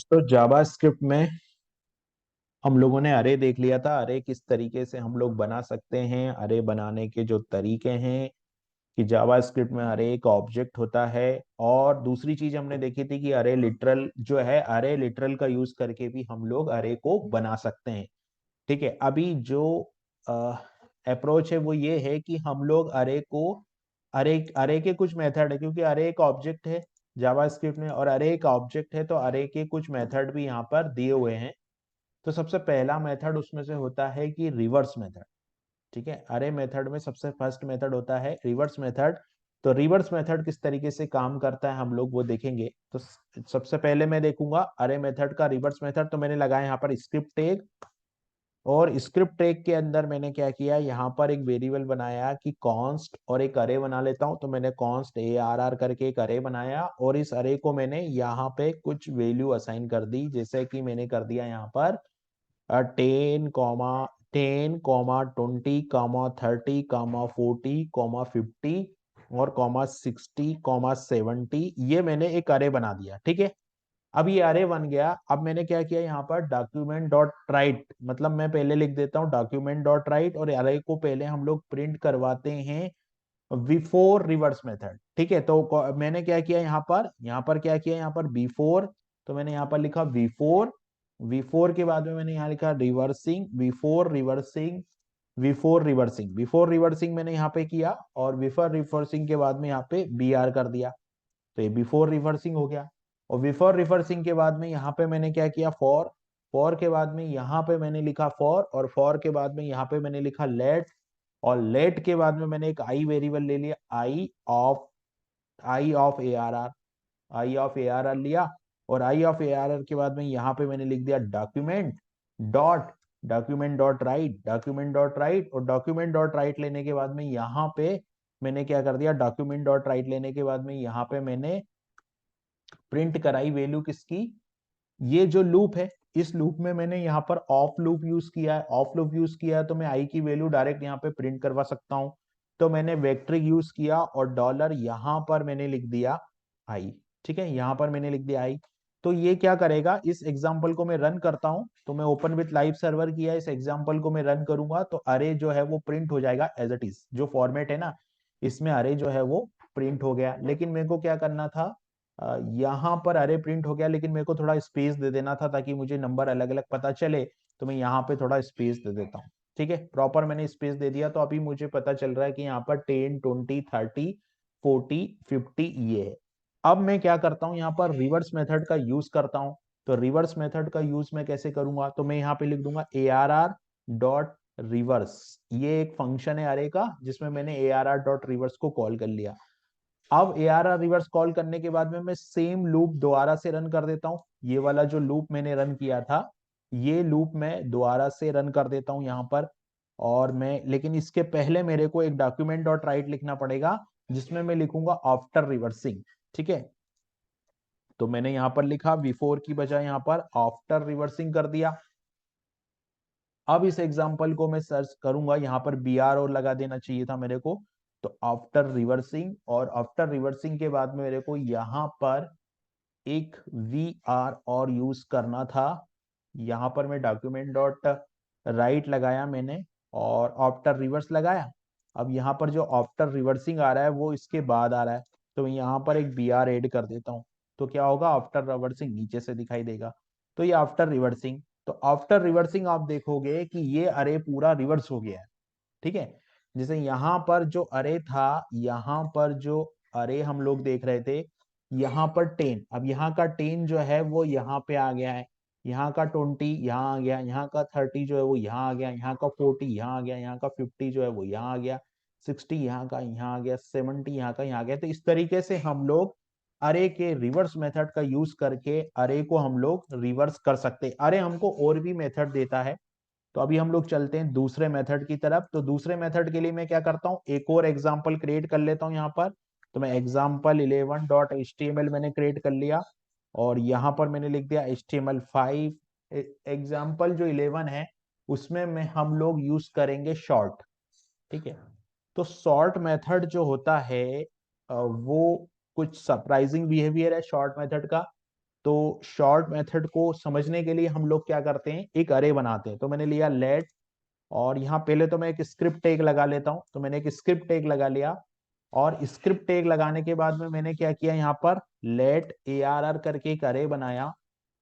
तो जावा स्क्रिप्ट में हम लोगों ने अरे देख लिया था। अरे किस तरीके से हम लोग बना सकते हैं, अरे बनाने के जो तरीके हैं, कि जावा स्क्रिप्ट में अरे एक ऑब्जेक्ट होता है। और दूसरी चीज हमने देखी थी कि अरे लिटरल जो है, अरे लिटरल का यूज करके भी हम लोग अरे को बना सकते हैं। ठीक है, अभी जो अप्रोच है वो ये है कि हम लोग अरे को, अरे अरे के कुछ मेथड है, क्योंकि अरे एक ऑब्जेक्ट है जावा स्क्रिप्ट में, और अरे एक ऑब्जेक्ट है तो अरे के कुछ मेथड भी यहाँ पर दिए हुए हैं। तो सबसे पहला मेथड उसमें से होता है कि रिवर्स मेथड। ठीक है, अरे मेथड में सबसे फर्स्ट मेथड होता है रिवर्स मेथड। तो रिवर्स मेथड किस तरीके से काम करता है हम लोग वो देखेंगे। तो सबसे पहले मैं देखूंगा अरे मेथड का रिवर्स मेथड। तो मैंने लगाया यहाँ पर स्क्रिप्ट टैग, और स्क्रिप्ट टैग के अंदर मैंने क्या किया, यहाँ पर एक वेरिएबल बनाया कि कॉन्स्ट, और एक अरे बना लेता हूँ। तो मैंने कॉन्स्ट ARR करके एक अरे बनाया, और इस अरे को मैंने यहाँ पे कुछ वैल्यू असाइन कर दी, जैसे कि मैंने कर दिया यहाँ पर 10, 20, 30, 40, 50 और 60, 70। ये मैंने एक अरे बना दिया। ठीक है, अब ये अरे बन गया। अब मैंने क्या किया यहाँ पर डॉक्यूमेंट डॉट राइट, मतलब मैं पहले लिख देता हूँ डॉक्यूमेंट डॉट राइट, और अरे को पहले हम लोग प्रिंट करवाते हैं बिफोर रिवर्स मेथड। ठीक है, तो मैंने क्या किया यहाँ पर क्या किया, यहाँ पर बिफोर। तो मैंने यहाँ पर लिखा बिफोर, बिफोर के बाद में मैंने यहाँ लिखा reversing, before reversing, before reversing मैंने यहाँ पे किया, और बिफोर रिवर्सिंग के बाद में यहाँ पे BR कर दिया। तो ये बिफोर रिवर्सिंग हो गया। और बिफोर रिवर्सिंग के बाद में यहाँ पे मैंने क्या किया, फॉर, फॉर के बाद में यहाँ पे मैंने लिखा फॉर, और फॉर के बाद में यहाँ पे मैंने लिखा लेट, और लेट के बाद में मैंने एक आई वेरिएबल ले लिया, i of ARR, i of ARR लिया। और आई ऑफ ARR के बाद में यहाँ पे मैंने लिख दिया dot document dot write, document dot right. और डॉक्यूमेंट डॉट राइट लेने के बाद में यहाँ पे मैंने क्या कर दिया, डॉक्यूमेंट डॉट राइट लेने के बाद में यहाँ पे मैंने प्रिंट कराई वैल्यू किसकी, ये जो लूप है, इस लूप में मैंने यहाँ पर ऑफ लूप यूज किया है। ऑफ लूप यूज किया है तो मैं आई की वैल्यू डायरेक्ट यहाँ पे प्रिंट करवा सकता हूँ। तो मैंने वेक्ट्रिक यूज किया, और डॉलर यहाँ पर मैंने लिख दिया आई। ठीक है, यहाँ पर मैंने लिख दिया आई। तो ये क्या करेगा, इस एग्जाम्पल को मैं रन करता हूँ। तो मैं ओपन विथ लाइव सर्वर किया, इस एग्जाम्पल को मैं रन करूंगा तो अरे जो है वो प्रिंट हो जाएगा एज इट इज। जो फॉर्मेट है ना, इसमें अरे जो है वो प्रिंट हो गया। लेकिन मेरे को क्या करना था, यहाँ पर अरे प्रिंट हो गया, लेकिन मेरे को थोड़ा स्पेस दे देना था ताकि मुझे नंबर अलग अलग पता चले। तो मैं यहाँ पे थोड़ा स्पेस दे देता हूँ। ठीक है, प्रॉपर मैंने स्पेस दे दिया, तो अभी मुझे पता चल रहा है कि यहाँ पर 10, 20, 30, 40, 50 ये है। अब मैं क्या करता हूँ, यहाँ पर रिवर्स मेथड का यूज करता हूँ। तो रिवर्स मेथड का यूज मैं कैसे करूंगा, तो मैं यहाँ पे लिख दूंगा ARR डॉट रिवर्स। ये एक फंक्शन है अरे का, जिसमें मैंने ARR डॉट रिवर्स को कॉल कर लिया। अब ARR रिवर्स कॉल करने के बाद में मैं सेम लूप दोबारा से रन कर देता हूं। ये वाला जो लूप मैंने रन किया था, ये लूप मैं दोबारा से रन कर देता हूं यहाँ पर। और मैं, लेकिन इसके पहले मेरे को एक डॉक्यूमेंट डॉट राइट लिखना पड़ेगा, जिसमें मैं लिखूंगा आफ्टर रिवर्सिंग। ठीक है, तो मैंने यहाँ पर लिखा बिफोर की बजाय यहाँ पर आफ्टर रिवर्सिंग कर दिया। अब इस एग्जाम्पल को मैं सर्च करूंगा, यहाँ पर BR और लगा देना चाहिए था मेरे को। तो आफ्टर रिवर्सिंग, और आफ्टर रिवर्सिंग के बाद में मेरे को यहाँ पर एक VR और यूज करना था। यहाँ पर मैं डॉक्यूमेंट डॉट राइट लगाया मैंने, और आफ्टर रिवर्स लगाया। अब यहाँ पर जो आफ्टर रिवर्सिंग आ रहा है वो इसके बाद आ रहा है। तो मैं यहाँ पर एक BR ऐड कर देता हूँ। तो क्या होगा, आफ्टर रिवर्सिंग नीचे से दिखाई देगा। तो ये आफ्टर रिवर्सिंग, तो आफ्टर रिवर्सिंग आप देखोगे कि ये अरे पूरा रिवर्स हो गया है। ठीक है, जैसे यहाँ पर जो अरे था, यहाँ पर जो अरे हम लोग देख रहे थे, यहाँ पर 10, अब यहाँ का 10 जो है वो यहाँ पे आ गया है। यहाँ का 20 यहाँ आ गया, यहाँ का 30 जो है वो यहाँ आ गया, यहाँ का 40 यहाँ आ गया, यहाँ का 50 जो है वो यहाँ आ गया, 60 यहाँ का यहाँ आ गया, 70 यहाँ का यहाँ आ गया। तो इस तरीके से हम लोग अरे के रिवर्स मेथड का यूज करके अरे को हम लोग रिवर्स कर सकते हैं। अरे हमको और भी मेथड देता है। तो अभी हम लोग चलते हैं दूसरे मेथड की तरफ। तो दूसरे मेथड के लिए मैं क्या करता हूँ, एक और एग्जांपल क्रिएट कर लेता हूँ यहाँ पर। तो मैं example11.html मैंने क्रिएट कर लिया, और यहाँ पर मैंने लिख दिया HTML5। एग्जाम्पल जो 11 है उसमें मैं हम लोग यूज करेंगे शॉर्ट। ठीक है, तो शॉर्ट मेथड जो होता है वो कुछ सरप्राइजिंग बिहेवियर है शॉर्ट मेथड का। तो शॉर्ट मेथड को समझने के लिए हम लोग क्या करते हैं, एक अरे बनाते हैं। तो मैंने लिया लेट, और यहाँ पहले तो मैं एक स्क्रिप्ट टैग लगा लेता हूँ। तो मैंने एक स्क्रिप्ट टैग लगा लिया, और स्क्रिप्ट टैग लगाने के बाद में मैंने क्या किया, यहाँ पर लेट ARR करके एक अरे बनाया,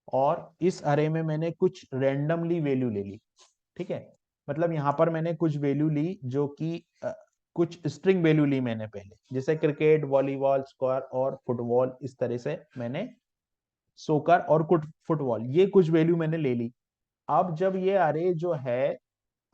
और इस अरे में मैंने कुछ रैंडमली वैल्यू ले ली। ठीक है, मतलब यहाँ पर मैंने कुछ वैल्यू ली जो कि कुछ स्ट्रिंग वैल्यू ली मैंने पहले, जैसे क्रिकेट, वॉलीबॉल, स्क्वायर और फुटबॉल, इस तरह से मैंने सोकर और कुछ फुटबॉल, ये कुछ वैल्यू मैंने ले ली। अब जब ये अरे जो है,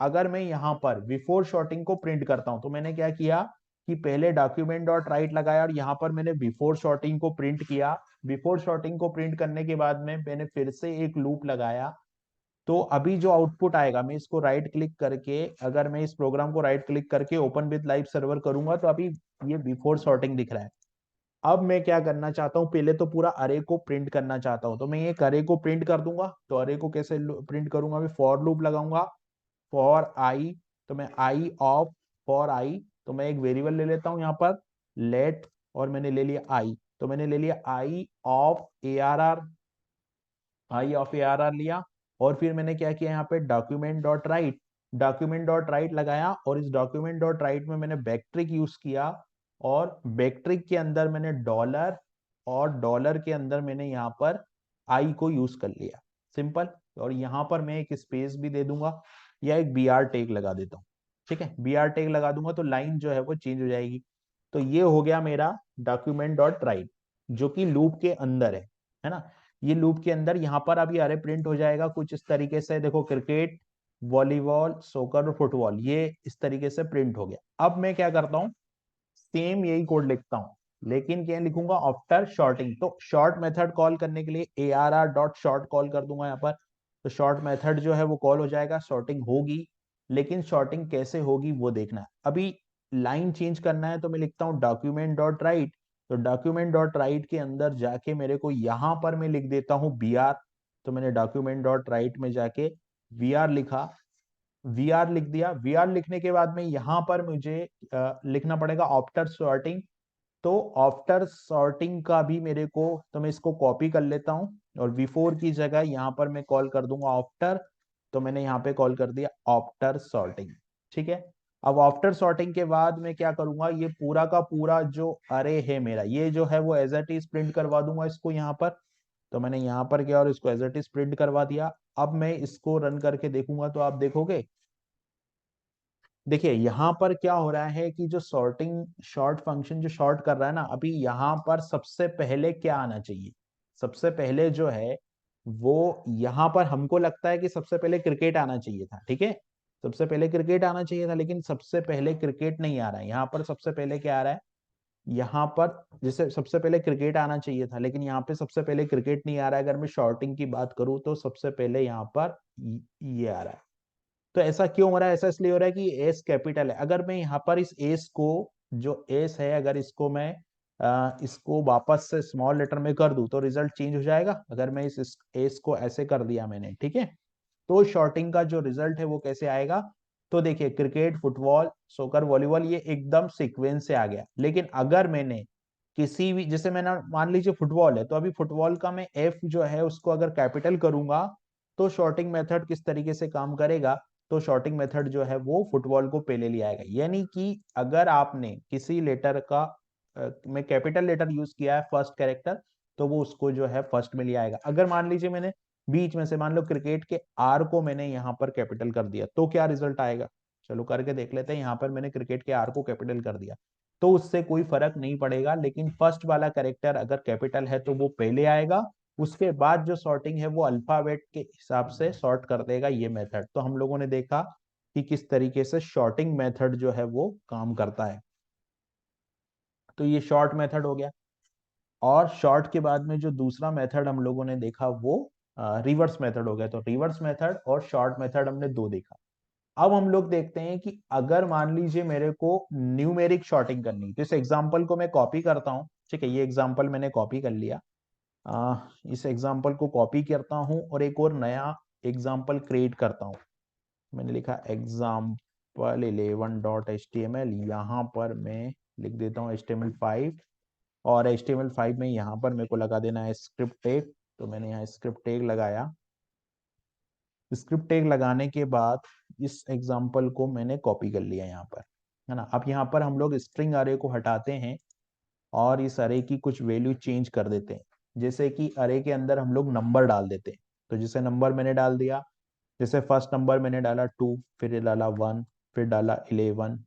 अगर मैं यहाँ पर बिफोर शॉर्टिंग को प्रिंट करता हूं, तो मैंने क्या किया कि पहले डॉक्यूमेंट डॉट राइट लगाया, और यहाँ पर मैंने बिफोर शॉर्टिंग को प्रिंट किया। बिफोर शॉर्टिंग को प्रिंट करने के बाद में मैंने फिर से एक लूप लगाया। तो अभी जो आउटपुट आएगा, मैं इसको राइट क्लिक करके, अगर मैं इस प्रोग्राम को राइट क्लिक करके ओपन विद लाइव सर्वर करूंगा, तो अभी ये बिफोर शॉर्टिंग दिख रहा है। अब मैं क्या करना चाहता हूँ, पहले तो पूरा अरे को प्रिंट करना चाहता हूँ, तो मैं ये अरे को प्रिंट कर दूंगा। तो अरे को कैसे प्रिंट करूंगा, मैं फॉर लूप लगाऊंगा, फॉर आई। तो मैं आई ऑफ फॉर आई, तो मैं एक वेरिएबल ले लेता हूं यहाँ पर लेट, और मैंने ले लिया आई। तो मैंने ले लिया i of ARR, i of ARR लिया। और फिर मैंने क्या किया, यहाँ पे document dot write, document dot write लगाया, और इस डॉक्यूमेंट डॉट राइट में मैंने बैकट्रिक यूज किया, और बैकट्रिक के अंदर मैंने डॉलर, और डॉलर के अंदर मैंने यहाँ पर आई को यूज कर लिया, सिंपल। और यहाँ पर मैं एक स्पेस भी दे दूंगा, या एक BR टैग लगा देता हूँ। ठीक है, BR टैग लगा दूंगा तो लाइन जो है वो चेंज हो जाएगी। तो ये हो गया मेरा डॉक्यूमेंट डॉट राइट, जो कि लूप के अंदर है ना। ये लूप के अंदर यहाँ पर अभी अरे प्रिंट हो जाएगा कुछ इस तरीके से, देखो क्रिकेट, वॉलीबॉल, सोकर और फुटबॉल, ये इस तरीके से प्रिंट हो गया। अब मैं क्या करता हूँ, सेम यही कोड लिखता हूँ, लेकिन क्या लिखूंगा, आफ्टर शॉर्टिंग। तो शॉर्ट मेथड कॉल करने के लिए ARR डॉट शॉर्ट कॉल कर दूंगा यहाँ पर। तो शॉर्ट मेथड जो है वो कॉल हो जाएगा, शॉर्टिंग होगी, लेकिन शॉर्टिंग कैसे होगी वो देखना है। अभी लाइन चेंज करना है, तो मैं लिखता हूँ डॉक्यूमेंट डॉट राइट। तो डॉक्यूमेंट डॉट राइट के अंदर जाके मेरे को यहाँ पर मैं लिख देता हूँ BR। तो मैंने डॉक्यूमेंट डॉट राइट में जाके BR लिखा, VR लिख दिया। VR लिखने के बाद में यहाँ पर मुझे लिखना पड़ेगा आफ्टर सॉर्टिंग। तो आफ्टर सॉर्टिंग का भी मेरे को, तो मैं इसको कॉपी कर लेता हूँ, और बिफोर की जगह यहाँ पर मैं कॉल कर दूंगा आफ्टर। तो मैंने यहाँ पे कॉल कर दिया आफ्टर सॉर्टिंग। ठीक है, अब आफ्टर सॉर्टिंग के बाद मैं क्या करूंगा, ये पूरा का पूरा जो अरे है मेरा, ये जो है वो एज इट इज प्रिंट करवा दूंगा इसको यहाँ पर। तो मैंने यहाँ पर किया और इसको एज इट इज प्रिंट करवा दिया। अब मैं इसको रन करके देखूंगा, तो आप देखोगे, देखिए यहाँ पर क्या हो रहा है कि जो सॉर्टिंग शॉर्ट फंक्शन जो शॉर्ट कर रहा है ना, अभी यहाँ पर सबसे पहले क्या आना चाहिए, सबसे पहले जो है वो, यहाँ पर हमको लगता है कि सबसे पहले क्रिकेट आना चाहिए था। ठीक है, सबसे पहले क्रिकेट आना चाहिए था, लेकिन सबसे पहले क्रिकेट नहीं आ रहा है। यहाँ पर सबसे पहले क्या आ रहा है, यहाँ पर जैसे सबसे पहले क्रिकेट आना चाहिए था, लेकिन यहाँ पे सबसे पहले क्रिकेट नहीं आ रहा है। अगर मैं शॉर्टिंग की बात करूँ तो सबसे पहले यहाँ पर ये आ रहा है। तो ऐसा क्यों हो रहा है, ऐसा इसलिए हो रहा है कि एस कैपिटल है। अगर मैं यहाँ पर इस एस को, जो एस है, अगर इसको मैं इसको वापस से स्मॉल लेटर में कर दूं, तो रिजल्ट चेंज हो जाएगा। अगर मैं इस एस को ऐसे कर दिया मैंने, ठीक है, तो शॉर्टिंग का जो रिजल्ट है वो कैसे आएगा। तो देखिए क्रिकेट, फुटबॉल, सोकर, वॉलीबॉल, ये एकदम सीक्वेंस से आ गया। लेकिन अगर मैंने किसी भी, जैसे मैंने मान लीजिए फुटबॉल है, तो अभी फुटबॉल का मैं एफ जो है उसको अगर कैपिटल करूंगा, तो शॉर्टिंग मेथड किस तरीके से काम करेगा, तो शॉर्टिंग मेथड जो है वो फुटबॉल को पहले ले आएगा। यानी कि अगर आपने किसी लेटर का में कैपिटल लेटर यूज किया है, फर्स्ट कैरेक्टर, तो वो उसको जो है फर्स्ट में ले आएगा। अगर मान लीजिए मैंने बीच में से, मान लो क्रिकेट के आर को मैंने यहाँ पर कैपिटल कर दिया, तो क्या रिजल्ट आएगा, चलो करके देख लेते हैं। यहाँ पर मैंने क्रिकेट के आर को कैपिटल कर दिया, तो उससे कोई फर्क नहीं पड़ेगा, लेकिन फर्स्ट वाला कैरेक्टर अगर कैपिटल है तो वो पहले आएगा। उसके बाद जो सॉर्टिंग है वो अल्फाबेट के हिसाब से सॉर्ट कर देगा ये मेथड। तो हम लोगों ने देखा कि किस तरीके से शॉर्टिंग मेथड जो है वो काम करता है। तो ये शॉर्ट मेथड हो गया। और शॉर्ट के बाद में जो दूसरा मेथड हम लोगों ने देखा वो रिवर्स मेथड हो गया। तो रिवर्स मेथड और शॉर्ट मेथड हमने दो देखा। अब हम लोग देखते हैं कि अगर मान लीजिए मेरे को न्यूमेरिक शॉर्टिंग करनी, तो इस एग्जांपल को मैं कॉपी करता हूं। ठीक है, ये एग्जांपल मैंने कॉपी कर लिया। इस एग्जांपल को कॉपी करता हूं और एक और नया एग्जांपल क्रिएट करता हूं। मैंने लिखा एग्जाम्पल 11.html, यहाँ पर मैं लिख देता हूँ HTML5, और HTML5 में यहाँ पर मेरे को लगा देना है स्क्रिप्ट टैग। तो मैंने यहाँ स्क्रिप्ट टैग लगाया। स्क्रिप्ट टैग लगाने के बाद इस एग्जांपल को मैंने कॉपी कर लिया यहाँ पर, है ना। अब यहाँ पर हम लोग स्ट्रिंग अरे को हटाते हैं और इस अरे की कुछ वैल्यू चेंज कर देते हैं। जैसे कि अरे के अंदर हम लोग नंबर डाल देते हैं, तो जैसे नंबर मैंने डाल दिया, जैसे फर्स्ट नंबर मैंने डाला 2, फिर डाला 1, फिर डाला 11,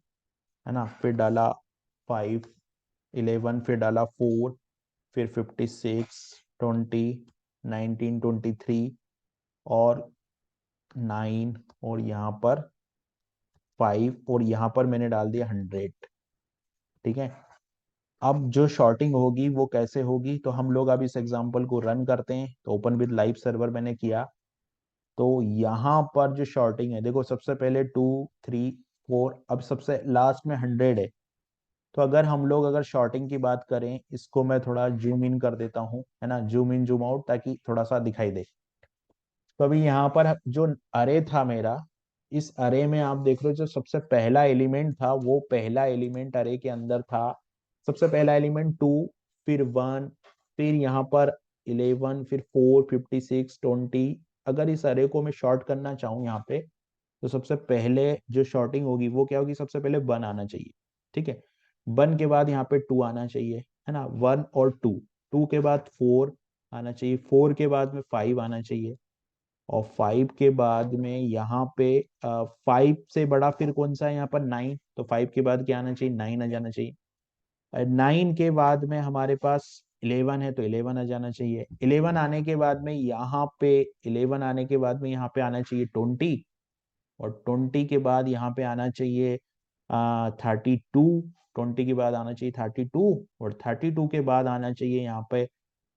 है ना, फिर डाला 5, 11, फिर डाला 4, फिर 56, 20, 19, 23 और 9 और यहाँ पर 5 और यहाँ पर मैंने डाल दिया 100। ठीक है। अब जो शॉर्टिंग होगी वो कैसे होगी, तो हम लोग अब इस एग्जांपल को रन करते हैं। तो ओपन विद लाइव सर्वर मैंने किया, तो यहाँ पर जो शॉर्टिंग है देखो, सबसे पहले 2, 3, 4, अब सबसे लास्ट में 100 है। तो अगर हम लोग अगर शॉर्टिंग की बात करें, इसको मैं थोड़ा जूम इन कर देता हूँ, है ना, जूम इन जूम आउट, ताकि थोड़ा सा दिखाई दे। तो अभी यहाँ पर जो अरे था मेरा, इस अरे में आप देख रहे हो जो सबसे पहला एलिमेंट था, वो पहला एलिमेंट अरे के अंदर था। सबसे पहला एलिमेंट 2, फिर 1, फिर यहाँ पर 11, फिर 4, 56, 20। अगर इस अरे को मैं शॉर्ट करना चाहूँ यहाँ पे, तो सबसे पहले जो शॉर्टिंग होगी वो क्या होगी, सबसे पहले 1 आना चाहिए। ठीक है। 1 के बाद यहाँ पे 2 आना चाहिए, है ना, 1 और 2। 2 के बाद 4 आना चाहिए, 4 के बाद में 5 आना चाहिए, और 5 के बाद में यहाँ पे 5 से बड़ा फिर कौन सा है यहाँ पर, 9। तो 5 के बाद क्या आना चाहिए, 9 आ जाना चाहिए। 9 के बाद में हमारे पास 11 है, तो 11 आ जाना चाहिए। 11 आने के बाद में यहाँ पे 11 आने के बाद में यहाँ पे आना चाहिए 20, और 20 के बाद यहाँ पे आना चाहिए 32। 20 के बाद आना चाहिए 32, और 32 के बाद आना चाहिए यहाँ पे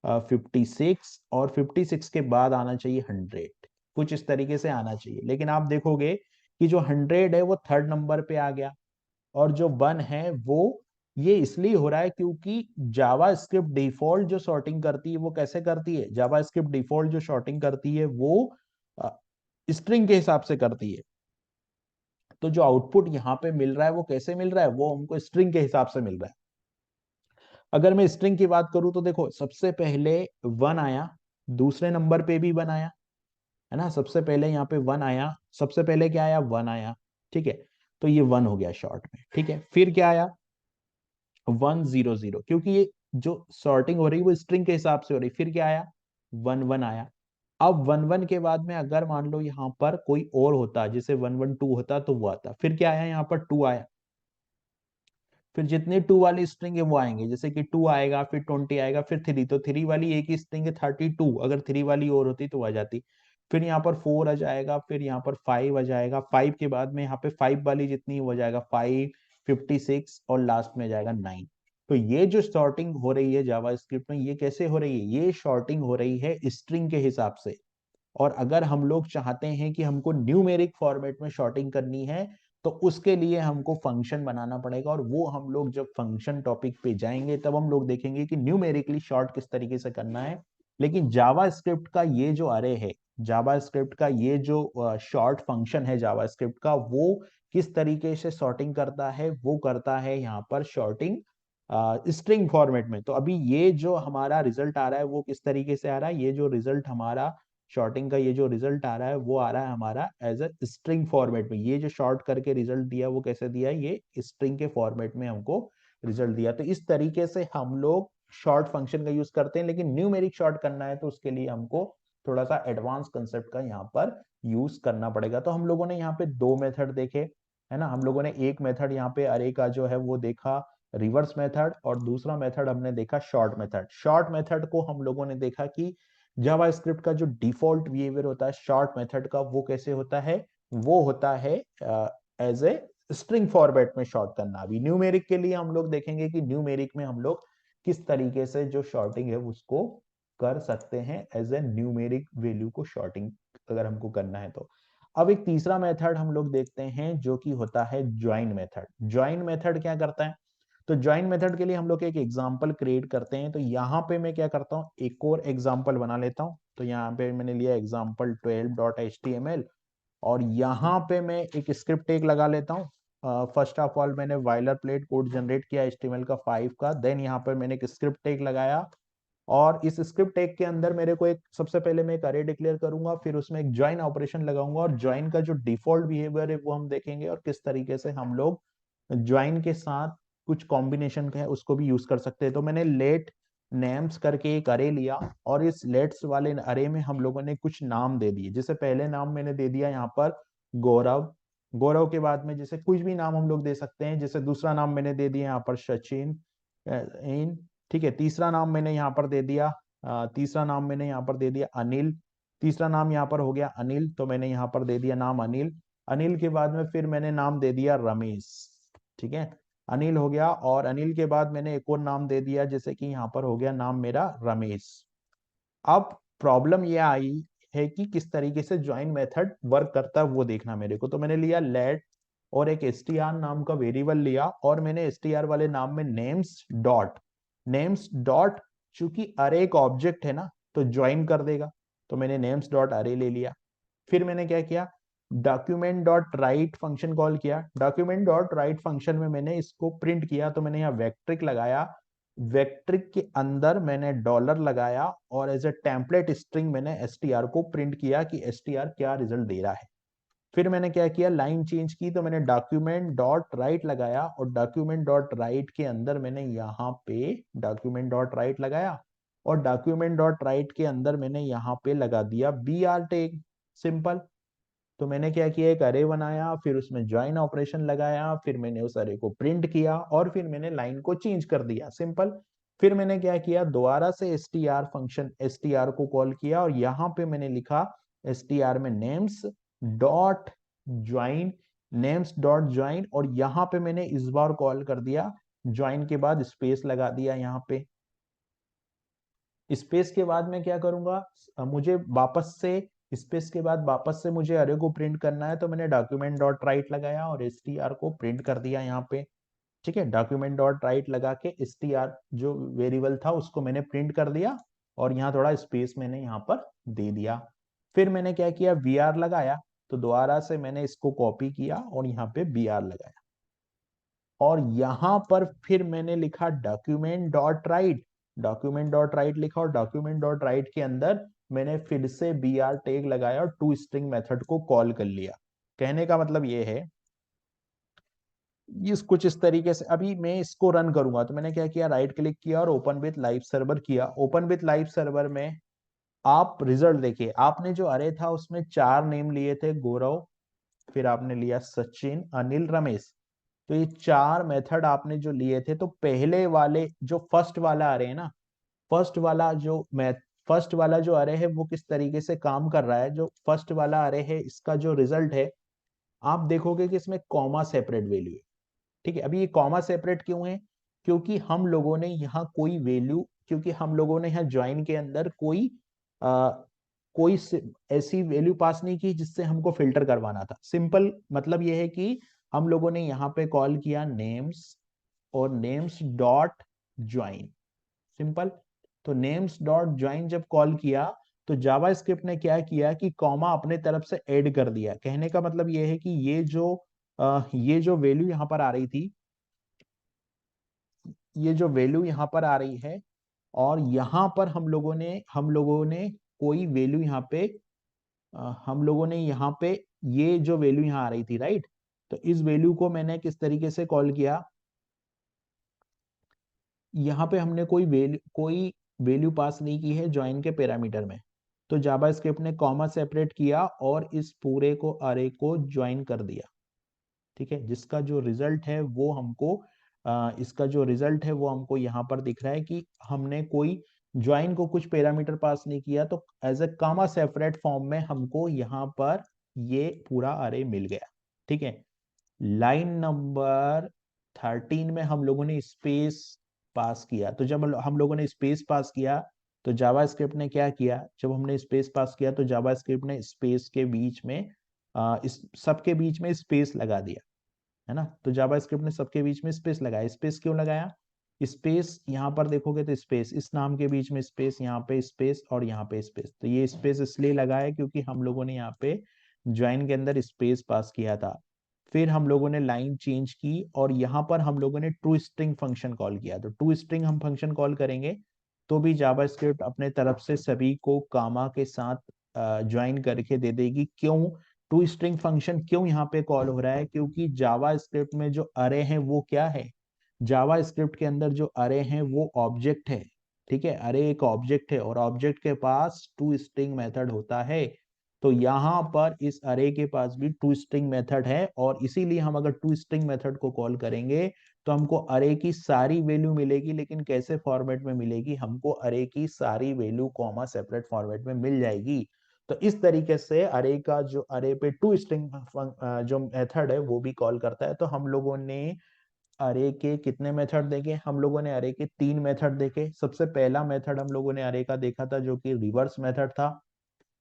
56, और 56 के बाद आना चाहिए 100। कुछ इस तरीके से आना चाहिए। लेकिन आप देखोगे कि जो 100 है वो थर्ड नंबर पे आ गया, और जो 1 है वो, ये इसलिए हो रहा है क्योंकि जावा स्क्रिप्ट डिफॉल्ट जो सॉर्टिंग करती है वो कैसे करती है, जावा स्क्रिप्ट डिफॉल्ट जो सॉर्टिंग करती है वो स्ट्रिंग के हिसाब से करती है। तो जो आउटपुट यहाँ पे मिल रहा है वो कैसे मिल रहा है, वो हमको स्ट्रिंग के हिसाब से मिल रहा है। अगर मैं स्ट्रिंग की बात करूं तो देखो, सबसे पहले 1 आया, दूसरे नंबर पे भी 1 आया, है ना। सबसे पहले यहाँ पे 1 आया, सबसे पहले क्या आया, 1 आया। ठीक है। तो ये 1 हो गया शॉर्ट में। ठीक है। फिर क्या आया, 100, क्योंकि ये जो सॉर्टिंग हो रही है वो स्ट्रिंग के हिसाब से हो रही। फिर क्या आया, 11 आया। अब 11 के बाद में अगर मान लो यहाँ पर कोई और होता, जैसे 112 होता, तो वो आता। फिर क्या आया, यहाँ पर 2 आया। फिर जितने 2 वाली स्ट्रिंग है वो आएंगे, जैसे कि 2 आएगा, फिर 20 आएगा, फिर 3, तो 3 वाली एक ही स्ट्रिंग है 32, अगर 3 वाली और होती तो आ जाती। फिर यहाँ पर 4 आ जाएगा, फिर यहाँ पर 5 आ जाएगा, 5 के बाद में यहाँ पे 5 वाली जितनी हो जाएगा 5, 56, और लास्ट में जाएगा 9। तो ये जो सॉर्टिंग हो रही है जावा स्क्रिप्ट में, ये कैसे हो रही है, ये शॉर्टिंग हो रही है स्ट्रिंग के हिसाब से। और अगर हम लोग चाहते हैं कि हमको न्यूमेरिक फॉर्मेट में शॉर्टिंग करनी है, तो उसके लिए हमको फंक्शन बनाना पड़ेगा, और वो हम लोग जब फंक्शन टॉपिक पे जाएंगे तब हम लोग देखेंगे कि न्यूमेरिकली शॉर्ट किस तरीके से करना है। लेकिन जावा स्क्रिप्ट का ये जो अरे है, जावा स्क्रिप्ट का ये जो शॉर्ट फंक्शन है जावा स्क्रिप्ट का, वो किस तरीके से शॉर्टिंग करता है, वो करता है यहाँ पर शॉर्टिंग स्ट्रिंग फॉर्मेट में। तो अभी ये जो हमारा रिजल्ट आ रहा है वो किस तरीके से आ रहा है, ये जो रिजल्ट हमारा शॉर्टिंग का ये जो रिजल्ट आ रहा है वो आ रहा है हमारा एज अ स्ट्रिंग फॉर्मेट में। ये जो शॉर्ट करके रिजल्ट दिया वो कैसे दिया है, ये स्ट्रिंग के फॉर्मेट में हमको रिजल्ट दिया। तो इस तरीके से हम लोग शॉर्ट फंक्शन का यूज करते हैं। लेकिन न्यूमेरिक शॉर्ट करना है तो उसके लिए हमको थोड़ा सा एडवांस कंसेप्ट का यहाँ पर यूज करना पड़ेगा। तो हम लोगों ने यहाँ पे 2 मेथड देखे, है ना। हम लोगों ने एक मेथड यहाँ पे अरे का जो है वो देखा, रिवर्स मेथड, और दूसरा मेथड हमने देखा शॉर्ट मेथड। शॉर्ट मेथड को हम लोगों ने देखा कि जावा स्क्रिप्ट का जो डिफॉल्ट बिहेवियर होता है शॉर्ट मेथड का, वो कैसे होता है, वो होता है एज ए स्ट्रिंग फॉर्मेट में शॉर्ट करना। अभी न्यूमेरिक के लिए हम लोग देखेंगे कि न्यूमेरिक में हम लोग किस तरीके से जो शॉर्टिंग है उसको कर सकते हैं, एज ए न्यूमेरिक वैल्यू को शॉर्टिंग अगर हमको करना है तो। अब एक तीसरा मेथड हम लोग देखते हैं जो कि होता है ज्वाइन मेथड। ज्वाइन मेथड क्या करता है, तो ज्वाइन मेथड के लिए हम लोग एक एग्जांपल क्रिएट करते हैं। तो यहाँ पे मैं क्या करता हूँ, एक और एग्जांपल बना लेता हूँ। तो यहाँ पे मैंने लिया एग्जांपल 12.html, और यहाँ पे मैं एक स्क्रिप्ट टैग लगा लेता हूँ। फर्स्ट ऑफ ऑल मैंने वाइलर प्लेट कोड जनरेट किया HTML का 5 का, देन यहाँ पर मैंने एक स्क्रिप्ट टैग लगाया, और इस स्क्रिप्ट टैग के अंदर मेरे को एक सबसे पहले मैं एक अरे डिक्लेयर करूंगा, फिर उसमें एक ज्वाइन ऑपरेशन लगाऊंगा, और ज्वाइन का जो डिफॉल्ट बिहेवियर है वो हम देखेंगे, और किस तरीके से हम लोग ज्वाइन के साथ कुछ कॉम्बिनेशन का है उसको भी यूज कर सकते हैं। तो मैंने लेट नेम्स करके एक अरे लिया, और इस लेट्स वाले अरे में हम लोगों ने कुछ नाम दे दिए। जैसे पहले नाम मैंने दे दिया यहाँ पर गौरव, गौरव के बाद में जैसे कुछ भी नाम हम लोग दे सकते हैं, जैसे दूसरा नाम मैंने दे दिया यहाँ पर सचिन इन, ठीक है। तीसरा नाम मैंने यहाँ पर दे दिया तीसरा नाम मैंने यहाँ पर दे दिया अनिल, तीसरा नाम यहाँ पर हो गया अनिल, तो मैंने यहाँ पर दे दिया नाम अनिल। अनिल के बाद में फिर मैंने नाम दे दिया रमेश, ठीक है। अनिल हो गया, और अनिल के बाद मैंने एक और नाम दे दिया, जैसे कि यहाँ पर हो गया नाम मेरा रमेश। अब प्रॉब्लम ये आई है कि किस तरीके से ज्वाइन मेथड वर्क करता है वो देखना मेरे को। तो मैंने लिया लेट और एक str नाम का वेरिएबल लिया, और मैंने str वाले नाम में नेम्स डॉट चूंकि अरे एक ऑब्जेक्ट है ना तो ज्वाइन कर देगा, तो मैंने नेम्स डॉट अरे ले लिया। फिर मैंने क्या किया, document dot right function call किया। डॉक्यूमेंट डॉट राइट फंक्शन में मैंने इसको प्रिंट किया, तो मैंने यहाँ वेक्ट्रिक लगाया, वेक्ट्रिक के अंदर मैंने डॉलर लगाया, और एज ए टेम्पलेट स्ट्रिंग मैंने str को प्रिंट किया कि str क्या रिजल्ट दे रहा है। फिर मैंने क्या किया, लाइन चेंज की, तो मैंने डॉक्यूमेंट डॉट राइट लगाया, और डॉक्यूमेंट डॉट राइट के अंदर मैंने यहाँ पे डॉक्यूमेंट डॉट राइट लगाया, और डॉक्यूमेंट डॉट राइट के अंदर मैंने यहाँ पे लगा दिया br टैग, सिंपल। तो मैंने क्या किया, एक अरे बनाया, फिर उसमें ज्वाइन ऑपरेशन लगाया, फिर मैंने उस अरे को प्रिंट किया, और फिर मैंने लाइन को चेंज कर दिया, सिंपल। फिर मैंने क्या किया, दोबारा से str फंक्शन str को कॉल किया, और यहाँ पे मैंने लिखा str में names dot join, names dot join, और यहाँ पे मैंने इस बार कॉल कर दिया, ज्वाइन के बाद स्पेस लगा दिया यहाँ पे। स्पेस के बाद मैं क्या करूंगा, मुझे वापस से स्पेस के बाद वापस से मुझे अरे को प्रिंट करना है, तो मैंने डॉक्यूमेंट डॉट राइट लगाया और str को प्रिंट कर दिया यहाँ पे, ठीक है। डॉक्यूमेंट डॉट राइट लगा के str जो वेरिएबल था उसको मैंने प्रिंट कर दिया, और यहाँ थोड़ा स्पेस मैंने यहाँ पर दे दिया। फिर मैंने क्या किया, br लगाया, तो दोबारा से मैंने इसको कॉपी किया और यहाँ पे br लगाया, और यहां पर फिर मैंने लिखा document dot write, document dot right लिखा, और डॉक्यूमेंट डॉट राइट के अंदर मैंने फिर से br टैग लगाया और टू स्ट्रिंग मेथड को कॉल कर लिया। कहने का मतलब ये है, इस कुछ इस तरीके से अभी मैं इसको रन करूंगा, तो मैंने क्या किया, राइट क्लिक किया और ओपन विथ लाइव सर्वर किया। ओपन विथ लाइव सर्वर में आप रिजल्ट देखिए, आपने जो अरे था उसमें 4 नेम लिए थे, गौरव, फिर आपने लिया सचिन, अनिल, रमेश। तो ये 4 मेथड आपने जो लिए थे, तो पहले वाले जो फर्स्ट वाला अरे है ना, फर्स्ट वाला जो मैथ फर्स्ट वाला जो अरे है वो किस तरीके से काम कर रहा है, जो फर्स्ट वाला अरे है इसका जो रिजल्ट है, आप देखोगे कि इसमें कॉमा सेपरेट वैल्यू है, ठीक है। अभी ये कॉमा सेपरेट क्यों है, क्योंकि हम लोगों ने यहाँ कोई वैल्यू, क्योंकि हम लोगों ने यहाँ ज्वाइन के अंदर आ, ऐसी वैल्यू पास नहीं की जिससे हमको फिल्टर करवाना था। सिंपल मतलब ये है कि हम लोगों ने यहाँ पे कॉल किया नेम्स और नेम्स डॉट ज्वाइन, सिंपल। तो नेम्स डॉट ज्वाइन जब कॉल किया, तो जावा स्क्रिप्ट ने क्या किया कि कॉमा अपने तरफ से ऐड कर दिया। कहने का मतलब ये है कि ये जो वैल्यू यहाँ पर आ रही थी, ये जो वैल्यू यहाँ पर आ रही है, और यहाँ पर हम लोगों ने कोई वैल्यू यहाँ पे हम लोगों ने यहाँ पे ये जो वैल्यू यहाँ आ रही थी, राइट। तो इस वैल्यू को मैंने किस तरीके से कॉल किया, यहाँ पे हमने कोई वैल्यू पास नहीं की है ज्वाइन के पैरामीटर में, तो जावा स्क्रिप्ट ने कॉमा सेपरेट किया और इस पूरे को अरे को ज्वाइन कर दिया, ठीक है। जिसका जो रिजल्ट है वो हमको इसका जो रिजल्ट है वो हमको यहाँ पर दिख रहा है कि हमने कोई ज्वाइन को कुछ पैरामीटर पास नहीं किया, तो as a comma separate form में हमको यहाँ पर ये पूरा अरे मिल गया, ठीक है। लाइन नंबर 13 में हम लोगों ने स्पेस पास किया, तो जब हम लोगों ने स्पेस पास किया, तो जावा स्क्रिप्ट ने क्या किया, जब हमने स्पेस पास किया तो जावा स्क्रिप्ट ने स्पेस के बीच में इस सबके बीच में स्पेस लगा दिया, है ना। तो जावा स्क्रिप्ट ने सबके बीच में स्पेस लगाया। स्पेस क्यों लगाया, स्पेस यहाँ पर देखोगे तो स्पेस, इस नाम के बीच में स्पेस, यहाँ पे स्पेस और यहाँ पे स्पेस, तो ये स्पेस इसलिए लगाया क्योंकि हम लोगों ने यहाँ पे ज्वाइन के अंदर स्पेस पास किया था। फिर हम लोगों ने लाइन चेंज की और यहाँ पर हम लोगों ने टू स्ट्रिंग फंक्शन कॉल किया, तो टू स्ट्रिंग हम फंक्शन कॉल करेंगे तो भी जावास्क्रिप्ट अपने तरफ से सभी को कामा के साथ ज्वाइन करके दे देगी। क्यों? टू स्ट्रिंग फंक्शन क्यों यहाँ पे कॉल हो रहा है? क्योंकि जावास्क्रिप्ट में जो अरे हैं वो क्या है? जावास्क्रिप्ट के अंदर जो अरे हैं वो ऑब्जेक्ट है। ठीक है, अरे एक ऑब्जेक्ट है और ऑब्जेक्ट के पास टू स्ट्रिंग मेथड होता है। तो यहाँ पर इस अरे के पास भी टू स्ट्रिंग मेथड है, और इसीलिए हम अगर टू स्ट्रिंग मेथड को कॉल करेंगे तो हमको अरे की सारी वैल्यू मिलेगी। लेकिन कैसे फॉर्मेट में मिलेगी? हमको अरे की सारी वैल्यू कॉमा सेपरेट फॉर्मेट में मिल जाएगी। तो इस तरीके से अरे का जो अरे पे टू स्ट्रिंग जो मेथड है वो भी कॉल करता है। तो हम लोगों ने अरे के कितने मेथड देखे? हम लोगों ने अरे के 3 मेथड देखे। सबसे पहला मेथड हम लोगों ने अरे का देखा था जो कि रिवर्स मेथड था।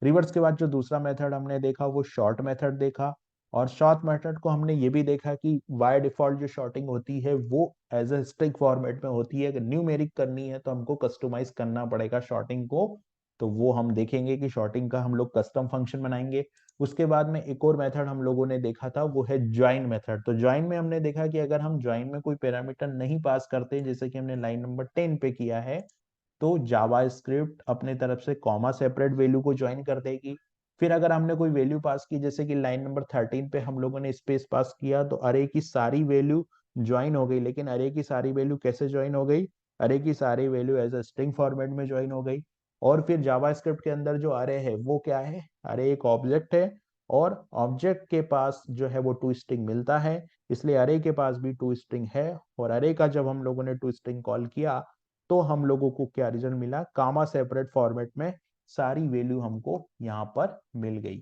रिवर्स के बाद जो दूसरा मेथड हमने देखा वो शॉर्ट मेथड देखा। और शॉर्ट मेथड को हमने ये भी देखा कि बाय डिफॉल्ट जो शॉर्टिंग होती है वो एज ए स्ट्रिंग फॉर्मेट में होती है। अगर न्यूमेरिक करनी है तो हमको कस्टमाइज करना पड़ेगा शॉर्टिंग को। तो वो हम देखेंगे कि शॉर्टिंग का हम लोग कस्टम फंक्शन बनाएंगे। उसके बाद में एक और मेथड हम लोगों ने देखा था वो है ज्वाइन मेथड। तो ज्वाइन में हमने देखा कि अगर हम ज्वाइन में कोई पैरामीटर नहीं पास करते, जैसे कि हमने लाइन नंबर 10 पे किया है, तो जावास्क्रिप्ट अपने तरफ से कॉमा सेपरेट वैल्यू को ज्वाइन कर देगी। फिर अगर हमने कोई वैल्यू पास की, जैसे कि लाइन नंबर 13 पे हम लोगों ने स्पेस पास किया, तो अरे की सारी वैल्यू ज्वाइन हो गई। लेकिन अरे की सारी वैल्यू कैसे ज्वाइन हो गई? अरे की सारी value as a string format में ज्वाइन हो गई। और फिर जावास्क्रिप्ट के अंदर जो अरे है वो क्या है? अरे एक ऑब्जेक्ट है, और ऑब्जेक्ट के पास जो है वो टू स्ट्रिंग मिलता है। इसलिए अरे के पास भी टू स्ट्रिंग है। और अरे का जब हम लोगों ने टू स्ट्रिंग कॉल किया तो हम लोगों को क्या रिजल्ट मिला? कामा सेपरेट फॉर्मेट में सारी वैल्यू हमको यहाँ पर मिल गई।